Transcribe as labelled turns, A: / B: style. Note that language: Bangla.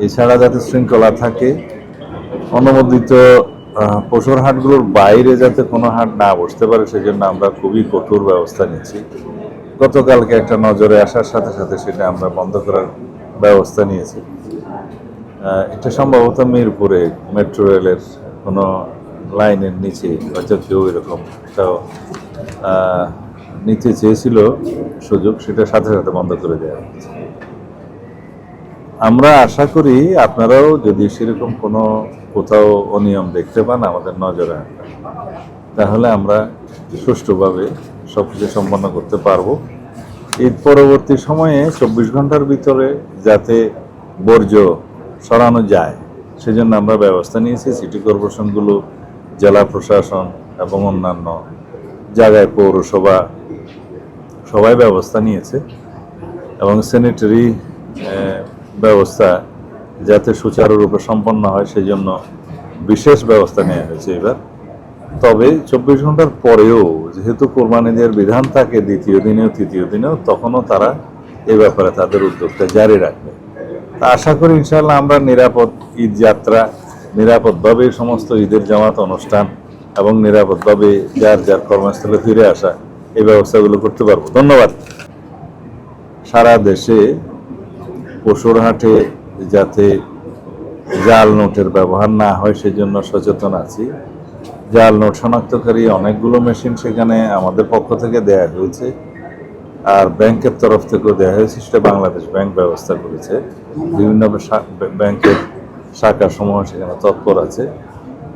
A: এছাড়া যাতে শৃঙ্খলা থাকে, অনুমোদিত পশুর হাটগুলোর বাইরে যাতে কোনো হাট না বসতে পারে সেজন্য আমরা খুবই কঠোর ব্যবস্থা নিচ্ছি। গতকালকে একটা নজরে আসার সাথে সাথে সেটা আমরা বন্ধ করার ব্যবস্থা নিয়েছি। এটা সম্ভবত মিরপুরে মেট্রো রেলের কোনো লাইনের নিচে হয়তো কেউ এরকম একটাও নিতে চেয়েছিল সুযোগ, সেটা সাথে সাথে বন্ধ করে দেওয়া হয়েছে। আমরা আশা করি আপনারাও যদি সেরকম কোনো কোথাও অনিয়ম দেখতে পান আমাদের নজরে আনবেন, তাহলে আমরা সুষ্ঠুভাবে সব কিছু সম্পন্ন করতে পারবো। এর পরবর্তী সময়ে 24 ঘন্টার ভিতরে যাতে বর্জ্য সরানো যায় সেজন্য আমরা ব্যবস্থা নিয়েছি। সিটি কর্পোরেশনগুলো, জেলা প্রশাসন এবং অন্যান্য জায়গায় পৌরসভা সবাই ব্যবস্থা নিয়েছে এবং স্যানিটারি ব্যবস্থা যাতে সুচারুরূপে সম্পন্ন হয় সেই জন্য বিশেষ ব্যবস্থা নেওয়া হয়েছে এবার। তবে 24 ঘন্টার পরেও যেহেতু কোরবানি দেওয়ার বিধান থাকে দ্বিতীয় দিনেও তৃতীয় দিনেও, তখনও তারা এ ব্যাপারে তাদের উদ্যোগটা জারি রাখবে। তা আশা করি ইনশাআল্লাহ আমরা নিরাপদ ঈদ যাত্রা, নিরাপদভাবে সমস্ত ঈদের জামাত অনুষ্ঠান এবং নিরাপদভাবে যার যার কর্মস্থলে ফিরে আসা এই ব্যবস্থাগুলো করতে পারবো। ধন্যবাদ। সারা দেশে পশুর হাটে যাতে জাল নোটের ব্যবহার না হয় সেজন্য সচেতন আছি। জাল নোট শনাক্তকারী অনেকগুলো মেশিন সেখানে আমাদের পক্ষ থেকে দেয়া হয়েছে, আর ব্যাংকের তরফ থেকেও দেওয়া হয়েছে। সেটা বাংলাদেশ ব্যাংক ব্যবস্থা করেছে, বিভিন্ন ব্যাংকের শাখা সমূহ সেখানে তৎপর আছে।